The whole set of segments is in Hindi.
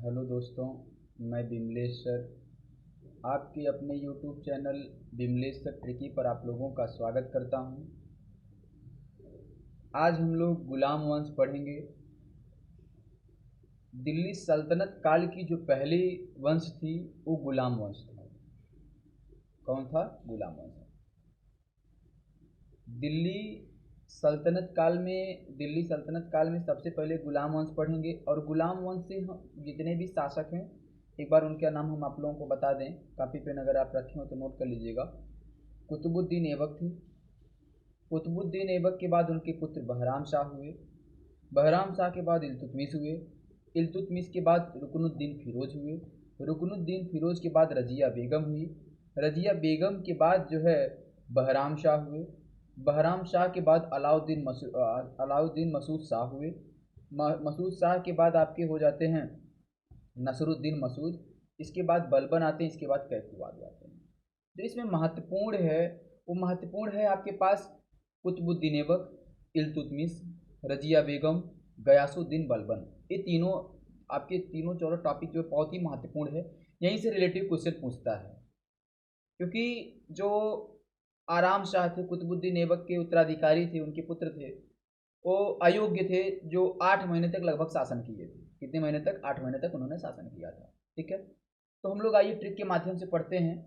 हेलो दोस्तों, मैं बिमलेश सर आपके अपने YouTube channel Bimlesh sir tricky पर आप लोगों का स्वागत करता हूं। आज हम लोग गुलाम वंश पढ़ेंगे। दिल्ली सल्तनत काल की जो पहली वंश थी वो गुलाम वंश था। कौन था? गुलाम वंश। दिल्ली दिल्ली सल्तनत काल में सबसे पहले गुलाम वंश पढ़ेंगे और गुलाम वंश से हम जितने भी शासक हैं एक बार उनका नाम हम आप लोगों को बता दें। कापी पेन अगर आप रखे हो तो नोट कर लीजिएगा। कुतुबुद्दीन ऐबक थे। कुतुबुद्दीन ऐबक के बाद उनके पुत्र बहराम शाह हुए। बहराम शाह के बाद इल्तुतमिश हुए। इल्तुतमिश के बाद रुकनुद्दीन फिरोज हुए। रुकनुद्दीन फिरोज के बाद रजिया बेगम हुई। रजिया बेगम के बाद जो है बहराम शाह हुए। बहराम शाह के बाद अलाउद्दीन मसूद शाह हुए। मसूद शाह के बाद आपके हो जाते हैं नसरुद्दीन मसूद। इसके बाद बलबन आते हैं, इसके बाद कैकवाद आते हैं। जो इसमें महत्वपूर्ण है वो महत्वपूर्ण है आपके पास कुतुबुद्दीन ऐबक, इल्तुतमिश, रजिया बेगम, गयासुद्दीन बलबन। ये तीनों आपके तीनों चारों टॉपिक जो बहुत ही महत्वपूर्ण है। यहीं से रिलेटिव क्वेश्चन पूछता है, क्योंकि जो आराम शाह थे, कुतुबुद्दीन ऐबक के उत्तराधिकारी थे, उनके पुत्र थे, वो अयोग्य थे, जो 8 महीने तक लगभग शासन किए थे। कितने महीने तक? 8 महीने तक उन्होंने शासन किया था। ठीक है, तो हम लोग आइए ट्रिक के माध्यम से पढ़ते हैं।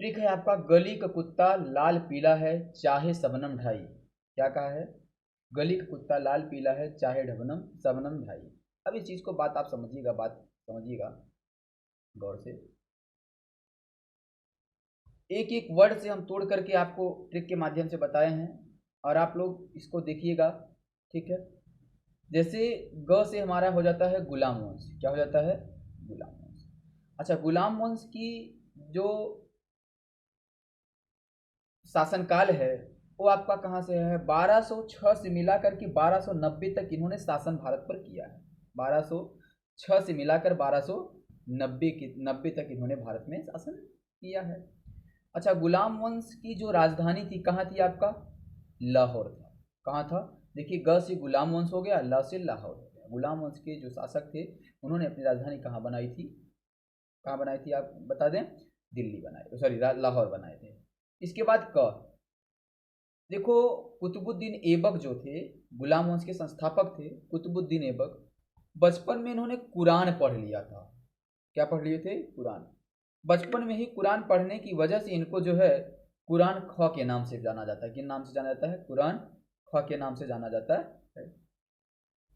ट्रिक है आपका, गली का कुत्ता लाल पीला है चाहे सबनम ढाई। क्या कहा है? गली का कुत्ता लाल पीला है चाहे ढबनम सबनम ढाई। अब इस चीज को बात आप समझिएगा, बात समझिएगा गौर से। एक एक वर्ड से हम तोड़ करके आपको ट्रिक के माध्यम से बताए हैं और आप लोग इसको देखिएगा। ठीक है, जैसे ग से हमारा हो जाता है गुलाम वंश। क्या हो जाता है? गुलाम वंश। अच्छा, गुलाम वंश की जो शासनकाल है वो आपका कहाँ से है? 1206 से मिलाकर के 1290 तक इन्होंने शासन भारत पर किया है। 1206 से मिलाकर 1290 तक इन्होंने भारत में शासन किया है। अच्छा, गुलाम वंश की जो राजधानी थी कहाँ थी आपका? लाहौर था। कहाँ था? देखिए, ग से गुलाम वंश हो गया, ल से लाहौर हो गया। गुलाम वंश के जो शासक थे उन्होंने अपनी राजधानी कहाँ बनाई थी? कहाँ बनाई थी आप बता दें? दिल्ली बनाए, सॉरी लाहौर बनाए थे। इसके बाद क, देखो, कुतुबुद्दीन ऐबक जो थे, गुलाम वंश के संस्थापक थे कुतुबुद्दीन ऐबक। बचपन में इन्होंने कुरान पढ़ लिया था। क्या पढ़ लिए थे? कुरान। बचपन में ही कुरान पढ़ने की वजह से इनको जो है कुरान ख के नाम से जाना जाता है। किन नाम से जाना जाता है? कुरान ख के नाम से जाना जाता है।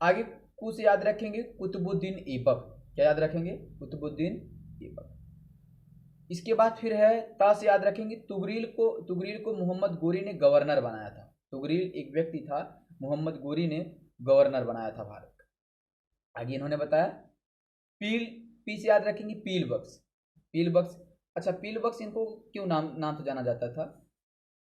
आगे कु से याद रखेंगे कुतुबुद्दीन ऐबक। क्या याद रखेंगे? कुतुबुद्दीन ऐबक। इसके बाद फिर है ता से याद रखेंगे तुगरील को मोहम्मद गोरी ने गवर्नर बनाया था। तुगरील एक व्यक्ति था, मोहम्मद गोरी ने गवर्नर बनाया था भारत का। आगे इन्होंने बताया पील, पी से याद रखेंगे पील बख्श। पील बख्श। अच्छा, पील बख्श इनको क्यों नाम से जाना जाता था?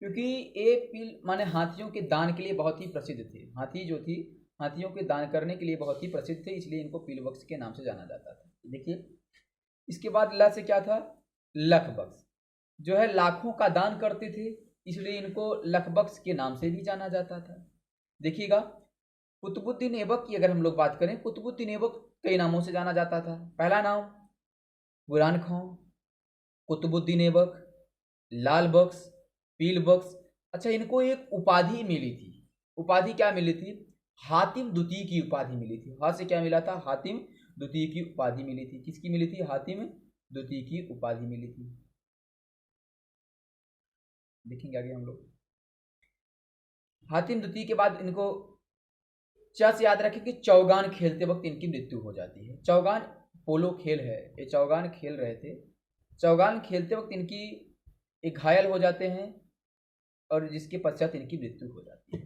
क्योंकि ये पील माने हाथियों के दान के लिए बहुत ही प्रसिद्ध थे। हाथी जो थी, हाथियों के दान करने के लिए बहुत ही प्रसिद्ध थे, इसलिए इनको पील बख्श के नाम से जाना जाता था। देखिए, इसके बाद ल से क्या था? लख बख्श। जो है लाखों का दान करते थे, इसलिए इनको लख बख्श के नाम से भी जाना जाता था। देखिएगा, कुतुबुद्दीन ऐबक की अगर हम लोग बात करें, कुतुबुद्दीन ऐबक कई नामों से जाना जाता था। पहला नाम कुरान खां, कुतुबुद्दीन ऐबक, लाल बख्श, पील बख्श। अच्छा, इनको एक उपाधि मिली थी। उपाधि क्या मिली थी? हातिम द्वितीय की उपाधि मिली थी। हा से क्या मिला था? हातिम द्वितीय की उपाधि मिली थी। किसकी मिली थी? हातिम द्वितीय की उपाधि मिली थी। देखेंगे आगे हम लोग। हातिम द्वितीय के बाद इनको च से याद रखें कि चौगान खेलते वक्त इनकी मृत्यु हो जाती है। चौगान पोलो खेल है, ये चौगान खेल रहे थे। चौगान खेलते वक्त इनकी एक घायल हो जाते हैं और जिसके पश्चात इनकी मृत्यु हो जाती है।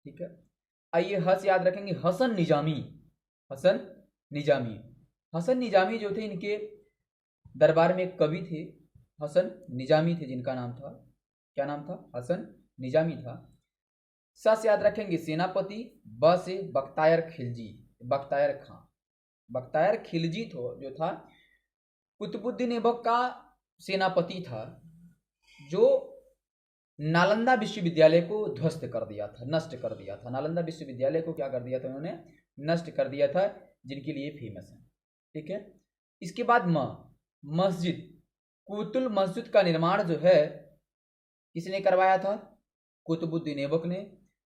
ठीक है, आइए ह से याद रखेंगे हसन निजामी। हसन निजामी। हसन निजामी जो थे इनके दरबार में एक कवि थे, हसन निजामी थे जिनका नाम था, क्या नाम था? हसन निजामी था। स से याद रखेंगे सेनापति। ब से बख्तायर खिलजी, बख्तायर खां। बख्तायर खिलजी जो था कुतुबुद्दीन ऐबक का सेनापति था, जो नालंदा विश्वविद्यालय को ध्वस्त कर दिया था, नष्ट कर दिया था। नालंदा विश्वविद्यालय को क्या कर दिया था उन्होंने? नष्ट कर दिया था। जिनके लिए फेमस है। ठीक है, इसके बाद मस्जिद, कुतुल मस्जिद का निर्माण जो है किसने करवाया था? कुतुबुद्दीन ऐबक ने।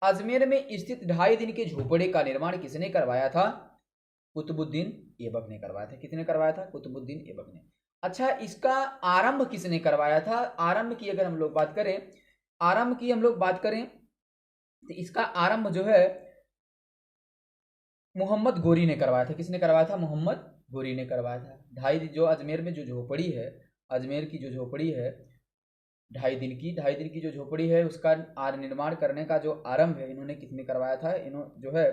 अजमेर में स्थित 2.5 दिन के झोपड़े का निर्माण किसने करवाया था? कुतुबुद्दीन ऐबक ने करवाया था। किसने करवाया था? कुतुबुद्दीन ऐबक ने। अच्छा, इसका आरंभ किसने करवाया था? आरंभ की अगर हम लोग बात करें, आरंभ की हम लोग बात करें तो इसका आरंभ जो है मोहम्मद गोरी ने करवाया था। किसने करवाया था? मोहम्मद गोरी ने करवाया था। 2.5 जो अजमेर में जो झोपड़ी है, अजमेर की जो झोपड़ी है 2.5 दिन की जो झोपड़ी है उसका निर्माण करने का जो आरंभ है इन्होंने किसने करवाया था? इन्होंने जो है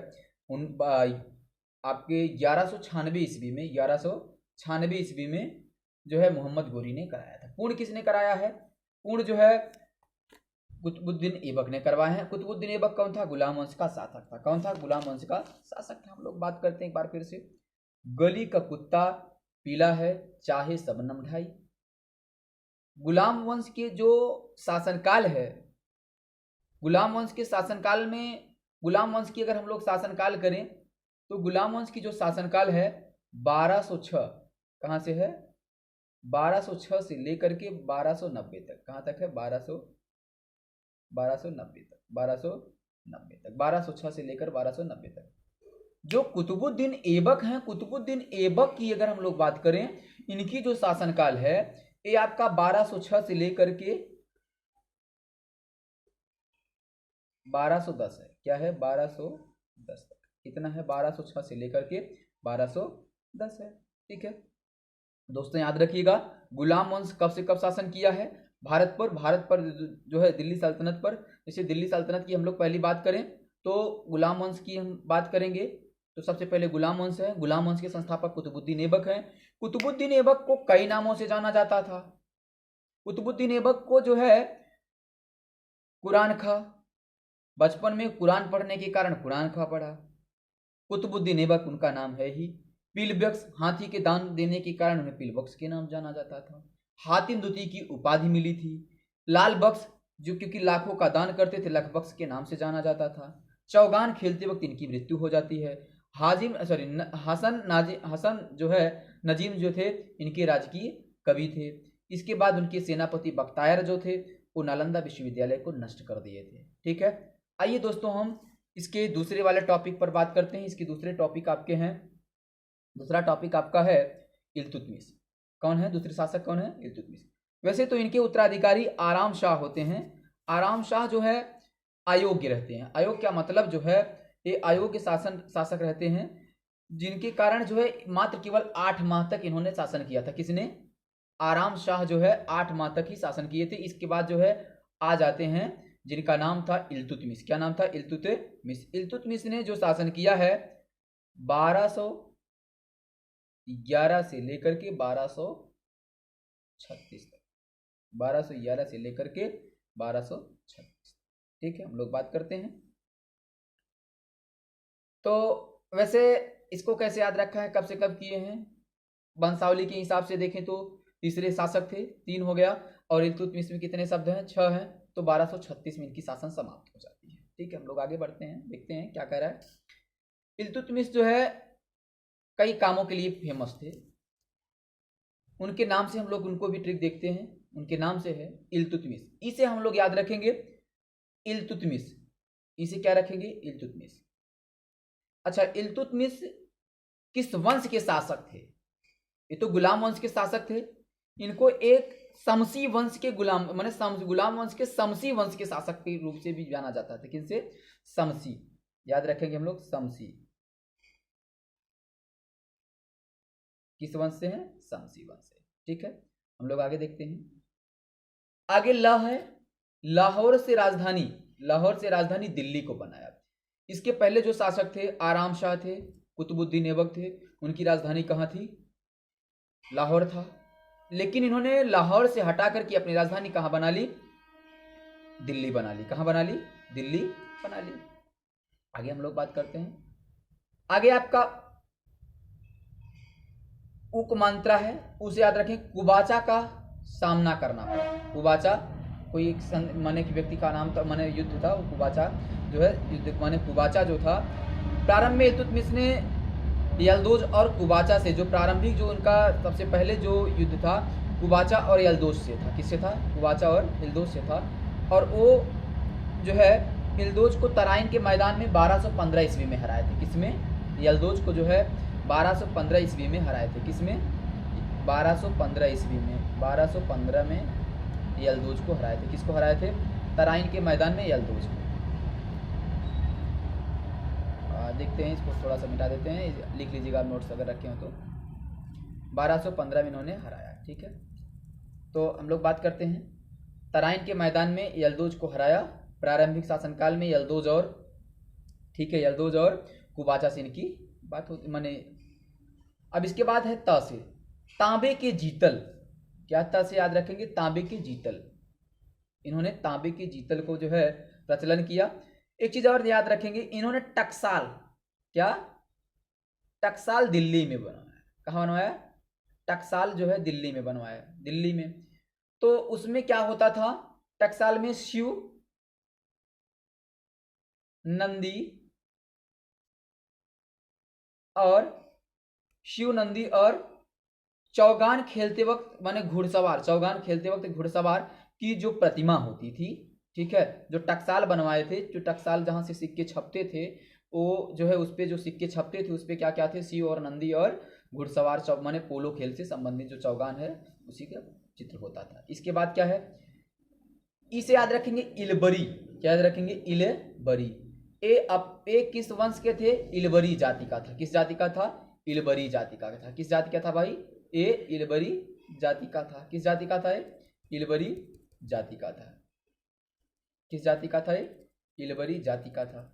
आपके 1196 ईस्वी में 1196 ईस्वी में जो है मोहम्मद गोरी ने कराया था। पूर्ण किसने कराया है? पूर्ण जो है कुतुबुद्दीन ऐबक ने करवाए हैं। कुतुबुद्दीन ऐबक कौन था? गुलाम वंश का शासक था। कौन था? गुलाम वंश का शासक था। हम लोग बात करते हैं एक बार फिर से। गली का कुत्ता पीला है, चाहे शबनम ढाई। गुलाम वंश के जो शासनकाल है, गुलाम वंश के शासनकाल में, गुलाम वंश की अगर हम लोग शासनकाल करें तो गुलाम वंश की जो शासनकाल है 1206 कहाँ से है? 1206 से लेकर के 1290 तक। कहाँ तक है? 1290 तक। 1206 से लेकर 1290 तक। जो कुतुबुद्दीन ऐबक हैं, कुतुबुद्दीन ऐबक की अगर हम लोग बात करें, इनकी जो शासनकाल है ये आपका 1206 से लेकर के 1210 है। क्या है? 1210 तक। कितना है? 1206 से लेकर के 1210 है। ठीक है दोस्तों, याद रखिएगा गुलाम वंश कब से कब शासन किया है भारत पर? भारत पर जो है दिल्ली सल्तनत पर। जैसे दिल्ली सल्तनत की हम लोग पहली बात करें तो गुलाम वंश की हम बात करेंगे तो सबसे पहले गुलाम वंश है। गुलाम वंश के संस्थापक कुतुबुद्दीन ऐबक हैं। कुतुबुद्दीन ऐबक को कई नामों से जाना जाता था। कुतुबुद्दीन ऐबक को जो है कुरान खा, बचपन में कुरान पढ़ने के कारण कुरान खा पढ़ा। कुतुबुद्दीन ऐबक उनका नाम है ही। पीलबक्स, हाथी के दान देने के कारण उन्हें पीलबक्स के नाम जाना जाता था। हातिम द्वितीय की उपाधि मिली थी। लाल बक्स, जो क्योंकि लाखों का दान करते थे, लख बक्स के नाम से जाना जाता था। चौगान खेलते वक्त इनकी मृत्यु हो जाती है। हसन जो है नजीम जो थे इनके राजकीय कवि थे। इसके बाद उनके सेनापति बख्तियार जो थे वो नालंदा विश्वविद्यालय को नष्ट कर दिए थे। ठीक है, आइए दोस्तों हम इसके दूसरे वाले टॉपिक पर बात करते हैं। इसके दूसरे टॉपिक आपके हैं, दूसरा टॉपिक आपका है इल्तुतमिश। कौन है दूसरे शासक? कौन है? इल्तुतमिश। वैसे तो इनके उत्तराधिकारी आराम शाह होते हैं। आराम शाह जो है अयोग्य रहते हैं। अयोग्य क्या मतलब? जो है ये अयोग्य शासक रहते हैं, जिनके कारण जो है मात्र केवल 8 माह तक इन्होंने शासन किया था। किसने? आराम शाह जो है 8 माह तक ही शासन किए थे। इसके बाद जो है आ जाते हैं जिनका नाम था इल्तुतमिश। क्या नाम था? इल्तुतमिश। इल्तुतमिश ने जो शासन किया है 1211 से लेकर के 1236 तक। 1211 से लेकर के 1236। ठीक है, हम लोग बात करते हैं। तो वैसे इसको कैसे याद रखा है, कब से कब किए हैं? वंशावली के हिसाब से देखें तो तीसरे शासक थे, 3 हो गया, और इल्तुतमिश में कितने शब्द हैं? 6 हैं। तो 1236 में इनकी शासन समाप्त हो जाती है। ठीक है, हम लोग आगे बढ़ते हैं, देखते हैं क्या कह रहा है। इल्तुतमिश जो है कई कामों के लिए फेमस थे। उनके नाम से हम लोग उनको भी ट्रिक देखते हैं। उनके नाम से है इल्तुतमिश। इसे हम लोग याद रखेंगे इल्तुतमिश। इसे क्या रखेंगे? इल्तुतमिश। अच्छा, इल्तुतमिश किस वंश के शासक थे? ये तो गुलाम वंश के शासक थे। इनको एक शमसी वंश के गुलाम वंश के शमसी वंश के शासक के रूप से भी जाना जाता था। किनसे? शमसी। याद रखेंगे हम लोग शमसी। किस वंश से हैं? शमसी वंश से। ठीक है, हम लोग आगे देखते हैं। आगे ल है, लाहौर से राजधानी दिल्ली को बनाया। इसके पहले जो शासक थे आराम शाह थे, कुतुबुद्दीन ऐबक थे। उनकी राजधानी कहाँ थी? लाहौर था। लेकिन इन्होंने लाहौर से हटा करके अपनी राजधानी कहाँ बना ली? दिल्ली बना ली। कहाँ बना ली? दिल्ली बना ली। आगे हम लोग बात करते हैं। आगे आपका उपमंत्रा है, उसे याद रखें। कुबाचा का सामना करना पड़ा। कुबाचा कोई एक माने कि व्यक्ति का नाम था, माने युद्ध था। कुबाचा जो है युद्ध माने कुबाचा जो था। प्रारंभ में इल्तुतमिश ने यल्दोज और कुबाचा से, जो प्रारंभिक जो उनका सबसे पहले जो युद्ध था कुबाचा और यल्दोज से था। किससे था? कुबाचा और यल्दोज से था। और वो जो है यल्दोज को तराइन के मैदान में 1215 ईस्वी में हराए थे। किसमें? यल्दोज को जो है 1215 ईस्वी में हराए थे। किसमें? 1215 ईस्वी में, 1215 में यल्दोज को हराए थे। किसको हराए थे? तराइन के मैदान में यल्दोज को। देखते हैं, इसको थोड़ा सा मिटा देते हैं, लिख लीजिएगा आप नोट्स अगर रखे हो तो। 1215 में इन्होंने हराया। ठीक है, तो हम लोग बात करते हैं तराइन के मैदान में यल्दोज को हराया। प्रारंभिक शासनकाल में यल्दोज और, ठीक है, यल्दोज और कुबाचा से इनकी बात होती माने। अब इसके बाद है त से, तांबे के जीतल। क्या त से याद रखेंगे? तांबे के जीतल। इन्होंने तांबे के जीतल को जो है प्रचलन किया। एक चीज और याद रखेंगे, इन्होंने टकसाल, क्या? टकसाल दिल्ली में बनवाया। कहाँ बनवाया? टकसाल जो है दिल्ली में बनवाया, दिल्ली में। तो उसमें क्या होता था? टकसाल में शिव, नंदी और शिव, नंदी और चौगान खेलते वक्त माने घुड़सवार, चौगान खेलते वक्त घुड़सवार की जो प्रतिमा होती थी, ठीक है, जो टकसाल बनवाए थे, जो टकसाल जहां से सिक्के छपते थे, वो जो है उस पे जो सिक्के छपते थे उस पे क्या क्या थे? शिव और नंदी और घुड़सवार माने पोलो खेल से संबंधित जो चौगान है उसी का चित्र होता था। इसके बाद क्या है? इसे याद रखेंगे, इलबरी। क्या याद रखेंगे? इलबरी। ए किस वंश के थे? इलबरी जाति का था। किस जाति का था? इलबरी जाति का था। किस जाति का था भाई? ए इलबरी जाति का था। किस जाति का था? इलबरी जाति का था। किस जाति का था? इलबरी जाति का था।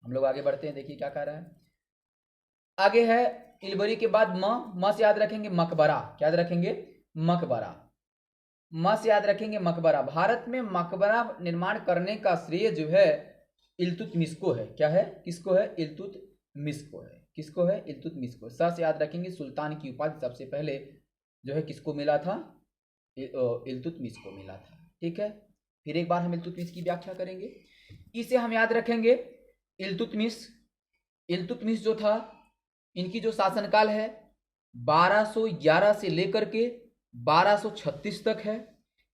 हम लोग आगे बढ़ते हैं, देखिए क्या कह रहा है आगे है। इलबरी के बाद म से याद रखेंगे मकबरा। क्या याद रखेंगे? मकबरा। म से याद रखेंगे मकबरा। भारत में मकबरा निर्माण करने का श्रेय जो है इल्तुतमिश को है। क्या है? किसको है? इल्तुतमिश को है। किसको है? इल्तुतमिश को। स से याद रखेंगे सुल्तान की उपाधि सबसे पहले जो है किसको मिला था? इल्तुतमिश को मिला था। ठीक है, फिर एक बार हम इल्तुतमिश की व्याख्या करेंगे। इसे हम याद रखेंगे, इल्तुतमिश, इल्तुतमिश जो था इनकी जो शासनकाल है 1211 से लेकर के 1236 तक है।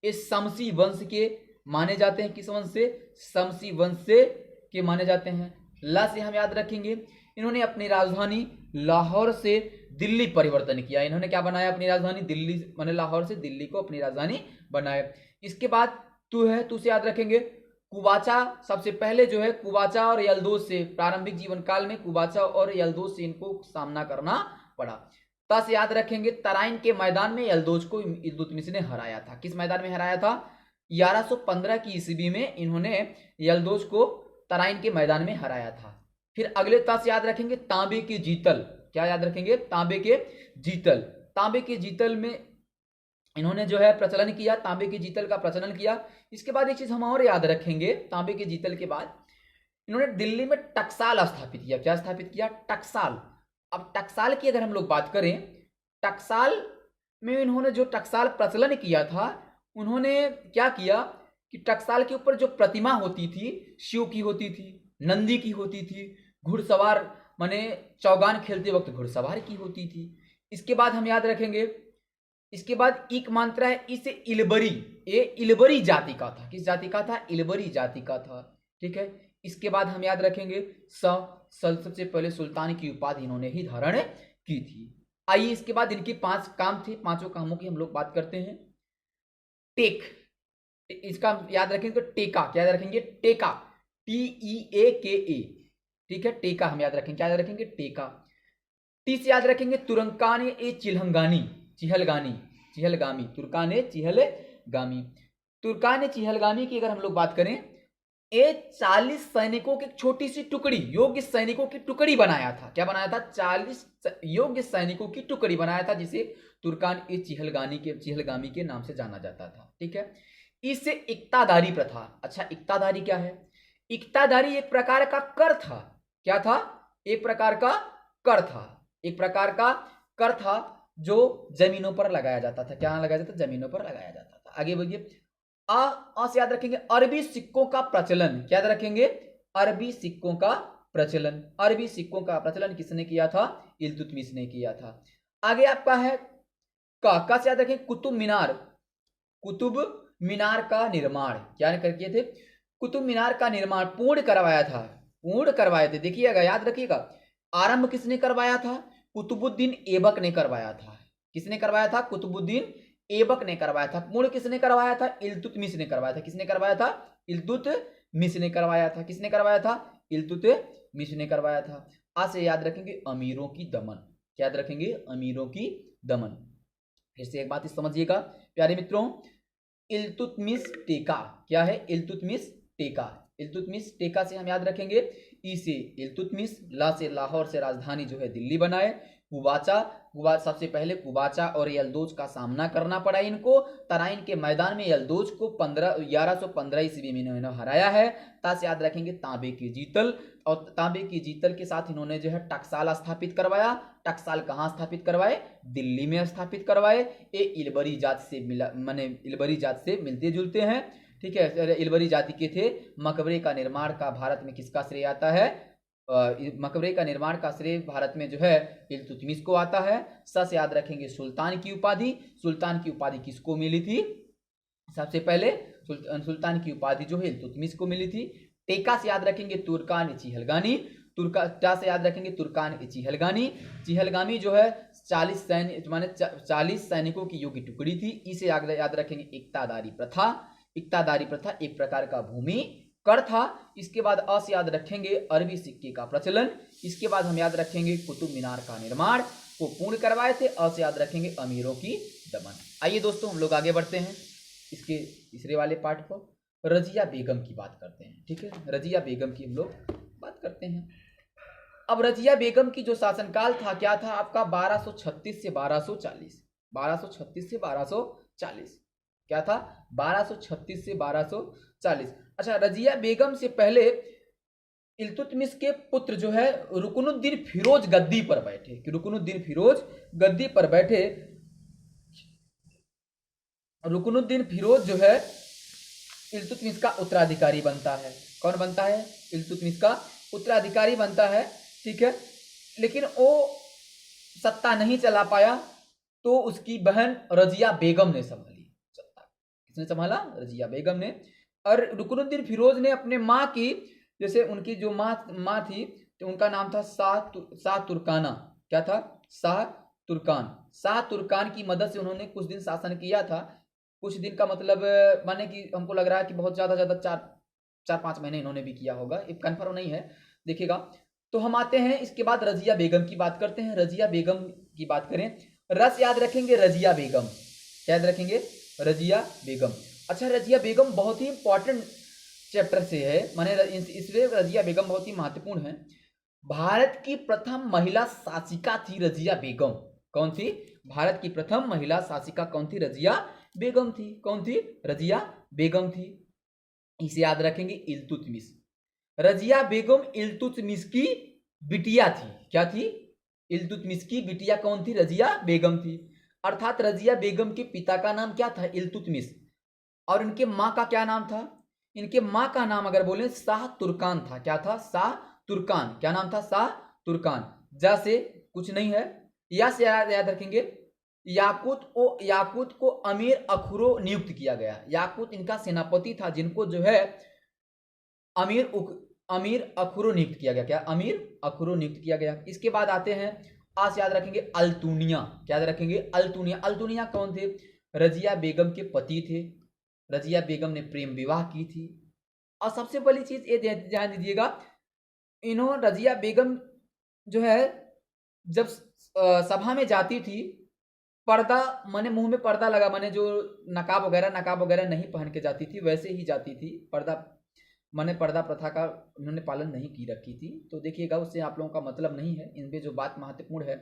ये शमसी वंश के माने जाते हैं। किस वंश से? शमसी वंश से के माने जाते हैं। ला से हम याद रखेंगे, इन्होंने अपनी राजधानी लाहौर से दिल्ली परिवर्तन किया। इन्होंने क्या बनाया? अपनी राजधानी दिल्ली, माने लाहौर से दिल्ली को अपनी राजधानी बनाया। इसके बाद तू है, तू से याद रखेंगे कुबाचा। सबसे पहले जो है कुबाचा और यल्दोज से, प्रारंभिक जीवन काल में कुबाचा और यल्दोज से इनको सामना करना पड़ा। तस याद रखेंगे तराइन के मैदान में यल्दोज को इल्तुतमिश ने हराया था। किस मैदान में हराया था? 1115 की ईस्वी में इन्होंने यल्दोज को तराइन के मैदान में हराया था। फिर अगले तस याद रखेंगे तांबे के जीतल। क्या याद रखेंगे? तांबे के जीतल। तांबे के जीतल में इन्होंने जो है प्रचलन किया, तांबे के जीतल का प्रचलन किया। इसके बाद एक चीज हम और याद रखेंगे, तांबे के जीतल के बाद इन्होंने दिल्ली में टकसाल स्थापित किया। क्या स्थापित किया? टकसाल। अब टकसाल की अगर हम लोग बात करें, टकसाल में इन्होंने जो टकसाल प्रचलन किया था, उन्होंने क्या किया कि टकसाल के ऊपर जो प्रतिमा होती थी, शिव की होती थी, नंदी की होती थी, घुड़सवार माने चौगान खेलते वक्त घुड़सवार की होती थी। इसके बाद हम याद रखेंगे, इसके बाद एक मात्रा है इसे इलबरी। ये इलबरी जाति का था। किस जाति का था? इलबरी जाति का था। ठीक है, इसके बाद हम याद रखेंगे सबसे पहले सुल्तान की उपाधि इन्होंने ही धारण की थी। आइए इसके बाद इनके 5 काम थे, 5 कामों की हम लोग बात करते हैं। टेक, इसका याद रखेंगे तो टेका। क्या याद रखेंगे? टेका, TEAKA। ठीक है, टेका हम याद रखेंगे। क्या याद रखेंगे? टेका। टी से याद रखेंगे तुरंकाने ए चिल्हंगानी, चिहलगानी, चिहलगामी, तुर्काने चिहलगामी। तुर्काने चिहलगामी की अगर हम लोग बात करें, ए 40 सैनिकों की छोटी सी टुकड़ी, योग्य सैनिकों की टुकड़ी बनाया था। क्या बनाया था? 40 योग्य सैनिकों की टुकड़ी बनाया था, जिसे तुर्कान ए चिहलगामी के नाम से जाना जाता था। ठीक है, इससे इक्तादारी प्रथा। अच्छा, इक्तादारी क्या है? इक्तादारी एक प्रकार का कर था। क्या था? एक प्रकार का कर था। एक प्रकार का कर था जो जमीनों पर लगाया जाता था। क्या लगाया जाता था? जमीनों पर लगाया जाता था। आगे बढ़िए। अ से याद रखेंगे अरबी सिक्कों का प्रचलन। क्या याद रखेंगे? अरबी सिक्कों का प्रचलन, अरबी सिक्कों का प्रचलन किसने किया था? इल्तुतमिश ने किया था। आगे आपका है का से याद रखें कुतुब मीनार। कुतुब मीनार का निर्माण क्या किए थे? कुतुब मीनार का निर्माण पूर्ण करवाया था, पूर्ण करवाए थे। देखिएगा, याद रखिएगा, आरंभ किसने करवाया था? कुतुबुद्दीन ऐबक ने करवाया था। किसने करवाया था? कुतुबुद्दीन ऐबक ने करवाया था। पूर्ण किसने करवाया था? इल्तुतमिश ने करवाया था। किसने करवाया था? इल्तुतमिश ने करवाया था। किसने करवाया था? इल्तुतमिश ने करवाया था। आज से याद रखेंगे अमीरों की दमन। क्या याद रखेंगे? अमीरों की दमन। फिर से एक बात समझिएगा प्यारे मित्रों, इल्तुतमिश टेका क्या है? इल्तुतमिश टेका। इल्तुतमिश टेका से हम याद रखेंगे ई से इल्तुतमिश, ला से लाहौर से राजधानी जो है दिल्ली बनाए, कुबा सबसे पहले कुबाचा और यल्दोज का सामना करना पड़ा इनको। तराइन के मैदान में यल्दोज को 1115 ईस्वी में इन्होंने हराया है। तासे याद रखेंगे तांबे की जीतल, और तांबे की जीतल के साथ इन्होंने जो है टकसाल स्थापित करवाया। टकसाल कहाँ स्थापित करवाए? दिल्ली में स्थापित करवाए। ये इलबरी जात से मिला, माने इलबरी जात से मिलते जुलते हैं, ठीक है। इलबरी जाति के थे। मकबरे का निर्माण का भारत में किसका श्रेय आता है? मकबरे का निर्माण का श्रेय भारत में जो है इल्तुतमिश को आता है। स से याद रखेंगे सुल्तान की उपाधि। सुल्तान की उपाधि किसको मिली थी? सबसे पहले सुल्तान की उपाधि जो है इल्तुतमिश को मिली थी। टेका से याद रखेंगे तुर्कान चिहलगानी। टा से याद रखेंगे तुर्कान चिहलगानी। चिहलगामी जो है 40 सैनिक माने 40 सैनिकों की योग्य टुकड़ी थी। इसे याद रखेंगे इक्तादारी प्रथा। इक्तादारी प्रथा एक प्रकार का भूमि कर था। इसके बाद अ से याद रखेंगे अरबी सिक्के का प्रचलन। इसके बाद हम याद रखेंगे कुतुब मीनार का निर्माण को पूर्ण करवाए थे। अ से याद रखेंगे अमीरों की दमन। आइए दोस्तों हम लोग आगे बढ़ते हैं इसके तीसरे वाले पार्ट पर। रजिया बेगम की बात करते हैं, ठीक है। रजिया बेगम की हम लोग बात करते हैं। अब रजिया बेगम की जो शासनकाल था क्या था आपका? 1236 से 1240। 1236 से 1240 क्या था? 1236 से 1240। अच्छा, रजिया बेगम से पहले इल्तुतमिश के पुत्र जो है रुकनुद्दीन फिरोज गद्दी पर बैठे। कि रुकनुद्दीन फिरोज गद्दी पर बैठे। रुकनुद्दीन फिरोज जो है इल्तुतमिश का उत्तराधिकारी बनता है। कौन बनता है? इल्तुतमिश का उत्तराधिकारी बनता है, ठीक है। लेकिन वो सत्ता नहीं चला पाया, तो उसकी बहन रजिया बेगम ने संभाली सत्ता। किसने संभाला? रजिया बेगम ने। और रुकनुद्दीन फिरोज ने अपने माँ की, जैसे उनकी जो माँ थी, तो उनका नाम था शाह तुर्काना। क्या था? शाह तुर्कान। शाह तुर्कान की मदद से उन्होंने कुछ दिन शासन किया था। कुछ दिन का मतलब माने कि हमको लग रहा है कि बहुत ज्यादा 4-5 महीने इन्होंने भी किया होगा, ये कन्फर्म नहीं है, देखिएगा। तो हम आते हैं इसके बाद रजिया बेगम की बात करते हैं। रजिया बेगम की बात करें, रस याद रखेंगे रजिया बेगम। क्या याद रखेंगे? रजिया बेगम। अच्छा, रजिया बेगम बहुत ही इंपॉर्टेंट चैप्टर से है, माने इसलिए रजिया बेगम बहुत ही महत्वपूर्ण है। भारत की प्रथम महिला शासिका थी रजिया बेगम। कौन थी? भारत की प्रथम महिला शासिका कौन थी? रजिया बेगम थी। कौन थी? रजिया बेगम थी। इसे याद रखेंगे इल्तुतमिश। रजिया बेगम इल्तुतमिश की बिटिया थी। क्या थी? इल्तुतमिश की बिटिया कौन थी? रजिया बेगम थी। अर्थात रजिया बेगम के पिता का नाम क्या था? इल्तुतमिश। और इनके माँ का क्या नाम था? इनके माँ का नाम अगर बोले शाह तुर्कान था। क्या था? शाह तुर्कान। क्या नाम था? शाह तुर्कान। जा से कुछ नहीं है, या से याद रखेंगे याकूत को अमीर अखुरो नियुक्त किया गया। याकूत इनका सेनापति था, जिनको जो है अमीर अखुरो नियुक्त किया गया। क्या? अमीर अखुरो नियुक्त किया गया। इसके बाद आते हैं आज याद रखेंगे अल्तुनिया। क्या याद रखेंगे? अल्तुनिया। अल्तुनिया कौन थे? रजिया बेगम के पति थे। रजिया बेगम ने प्रेम विवाह की थी। और सबसे बड़ी चीज ये ध्यान दीजिएगा, इन्होंने रजिया बेगम जो है जब सभा में जाती थी, पर्दा माने मुंह में पर्दा लगा, माने जो नकाब वगैरह नहीं पहन के जाती थी, वैसे ही जाती थी। पर्दा माने पर्दा प्रथा का उन्होंने पालन नहीं की रखी थी। तो देखिएगा, उससे आप लोगों का मतलब नहीं है, इनपे जो बात महत्वपूर्ण है।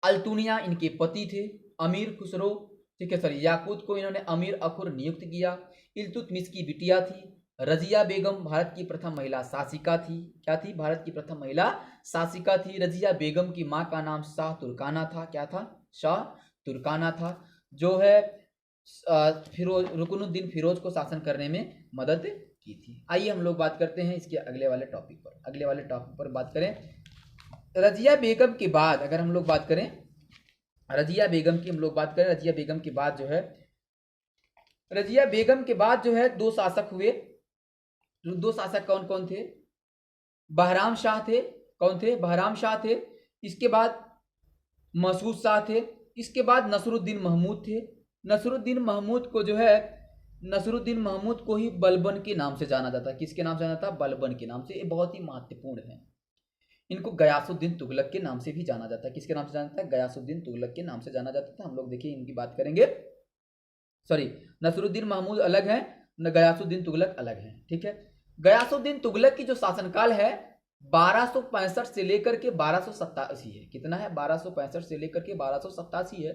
अल्तुनिया इनके पति थे, अमीर खुसरो, ठीक है सर। याकूत को इन्होंने अमीर अखुर नियुक्त किया। इल्तुतमिश की बिटिया थी रजिया बेगम, भारत की प्रथम महिला शासिका थी। क्या थी? भारत की प्रथम महिला शासिका थी। रजिया बेगम की माँ का नाम शाह तुर्काना था। क्या था? शाह तुर्काना था, जो है रुकनुद्दीन फिरोज को शासन करने में मदद की थी। आइए हम लोग बात करते हैं इसके अगले वाले टॉपिक पर। अगले वाले टॉपिक पर बात करें रजिया बेगम के बाद, अगर हम लोग बात करें रजिया बेगम की, हम लोग बात करें रजिया बेगम के बाद जो है, रजिया बेगम के बाद जो है दो शासक हुए। दो शासक कौन कौन थे? बहराम शाह थे। कौन थे? बहराम शाह थे। इसके बाद मसूद शाह थे। इसके बाद नसरुद्दीन महमूद थे। नसरुद्दीन महमूद को जो है, नसरुद्दीन महमूद को ही बलबन के नाम से जाना जाता है। किसके नाम से जाना जाता है? बलबन के नाम से। ये बहुत ही महत्वपूर्ण है। इनको गयासुद्दीन तुगलक के नाम से भी जाना जाता है। किसके नाम से जाना जाता है? गयासुद्दीन तुगलक के नाम से जाना जाता था। हम लोग देखिए इनकी बात करेंगे। सॉरी, नसरुद्दीन महमूद अलग है, गयासुद्दीन तुगलक अलग है। ठीक है। गयासुद्दीन तुगलक की जो शासनकाल है 1265 से लेकर के 1287 है। कितना है? 1265 से लेकर के 1287 है।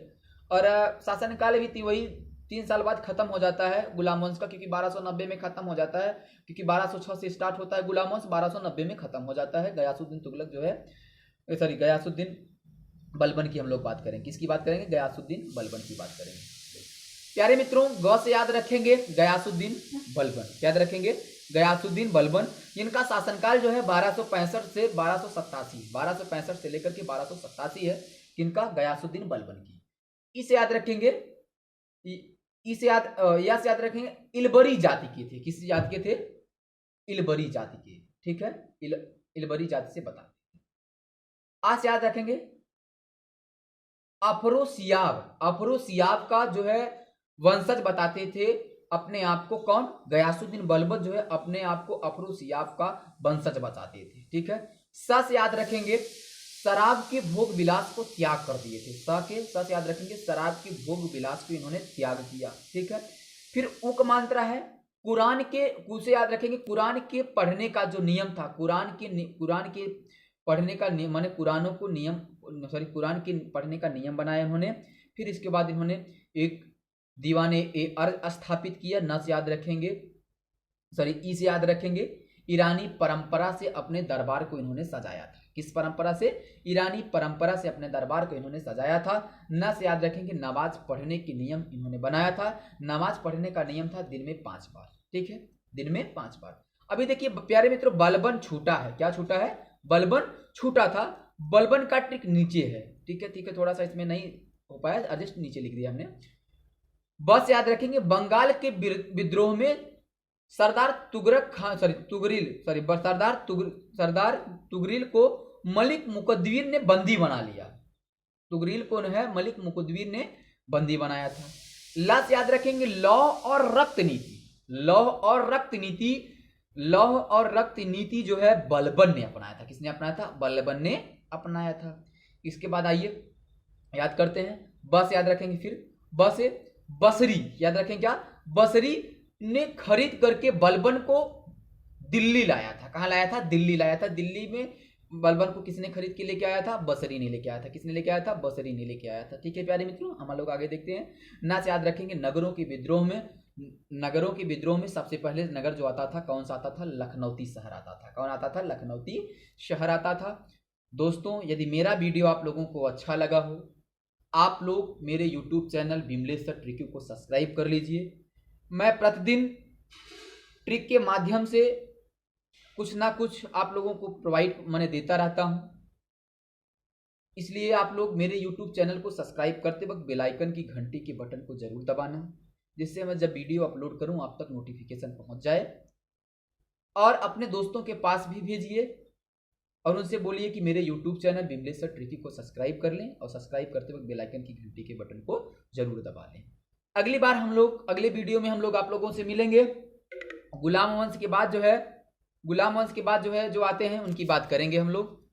और शासनकाल भी वही 3 साल बाद खत्म हो जाता है गुलाम वंश का, क्योंकि 1290 में खत्म हो जाता है, क्योंकि 1206 से स्टार्ट होता है गुलाम वंश, 1290 में खत्म हो जाता है। गयासुद्दीन तुगलक जो है, सॉरी गयासुद्दीन बलबन की हम लोग बात करेंगे। किसकी बात करेंगे? गयासुद्दीन बलबन की बात करेंगे। प्यारे मित्रों, गौ से याद रखेंगे गयासुद्दीन बलबन, याद रखेंगे गयासुद्दीन बलबन। इनका शासनकाल जो है 1265 से 1287, 1265 से लेकर के 1287 है। किनका? गयासुद्दीन बलबन की। इसे याद रखेंगे, इसे याद रखेंगे इलबरी जाति के थे। किस जाति के थे? इलबरी जाति के। ठीक है, इलबरी जाति से बता। आज याद रखेंगे अफरोसियाब। अफरोसियाब का जो है वंशज बताते थे अपने आप को। कौन? गयासुद्दीन बलबन जो है अपने आप को अफरोसियाब का वंशज बताते थे। ठीक है। सस याद रखेंगे, शराब के भोग विलास को त्याग कर दिए थे। सस याद रखेंगे, शराब के भोग विलास को इन्होंने त्याग किया। ठीक है। फिर उक मात्रा है, कुरान के, उसे याद रखेंगे, कुरान के पढ़ने का जो नियम था, कुरान के पढ़ने का नियम, माने कुरानों को नियम, सॉरी कुरान के पढ़ने का नियम बनाया इन्होंने। फिर इसके बाद इन्होंने एक दीवाने अर्ज स्थापित किया। न से याद रखेंगे, सॉरी ई से याद रखेंगे, ईरानी परंपरा से अपने दरबार को इन्होंने सजाया था। किस परंपरा से? ईरानी परंपरा से अपने दरबार को इन्होंने सजाया था। न से याद रखेंगे, नमाज पढ़ने के नियम इन्होंने बनाया था। नमाज पढ़ने का नियम था दिन में 5 बार। ठीक है, दिन में 5 बार। अभी देखिए प्यारे मित्रों, बलबन छूटा है। क्या छूटा है? बलबन छूटा था। बलबन का ट्रिक नीचे है। ठीक है, ठीक है, थोड़ा सा इसमें नहीं हो पाया, एडजस्ट नीचे लिख दिया हमने। बस याद रखेंगे, बंगाल के विद्रोह में सरदार तुगरक खान, सरदार तुगरिल को मलिक मुकद्दीर ने बंदी बना लिया। तुगरिल को है मलिक मुकद्दीर ने बंदी बनाया था। लस याद रखेंगे, लौह और रक्त नीति। लौह और रक्त नीति, लौह और रक्त नीति जो है बलबन ने अपनाया था। किसने अपनाया था? बलबन ने अपनाया था। इसके बाद आइए याद करते हैं, बस याद रखेंगे। फिर बस बसरी याद रखें। क्या? बसरी ने खरीद करके बलबन को दिल्ली लाया था। कहां लाया था? दिल्ली लाया था। दिल्ली में बलबन को किसने खरीद के लेके आया था? बसरी ने लेके आया था। किसने लेके आया था? बसरी ने लेके आया था। ठीक है प्यारे मित्रों, हम लोग आगे देखते हैं। ना से याद रखेंगे, नगरों के विद्रोह में, नगरों के विद्रोह में सबसे पहले नगर जो आता था, कौन सा आता था? लखनौती शहर आता था। कौन आता था? लखनौती शहर आता था। दोस्तों, यदि मेरा वीडियो आप लोगों को अच्छा लगा हो, आप लोग मेरे YouTube channel Vimlesh sir trick को सब्सक्राइब कर लीजिए। मैं प्रतिदिन ट्रिक के माध्यम से कुछ ना कुछ आप लोगों को प्रोवाइड मैंने देता रहता हूं, इसलिए आप लोग मेरे यूट्यूब चैनल को सब्सक्राइब करते वक्त बेल आइकन की घंटी के बटन को जरूर दबाना, जिससे मैं जब वीडियो अपलोड करूं आप तक नोटिफिकेशन पहुंच जाए। और अपने दोस्तों के पास भी भेजिए और उनसे बोलिए कि मेरे YouTube channel Vimlesh sir tricky को सब्सक्राइब कर लें, और सब्सक्राइब करते वक्त बेल आइकन की घंटी के बटन को जरूर दबा लें। अगली बार हम लोग, अगले वीडियो में हम लोग आप लोगों से मिलेंगे। गुलाम वंश के बाद जो है, गुलाम वंश के बाद जो है जो आते हैं उनकी बात करेंगे हम लोग।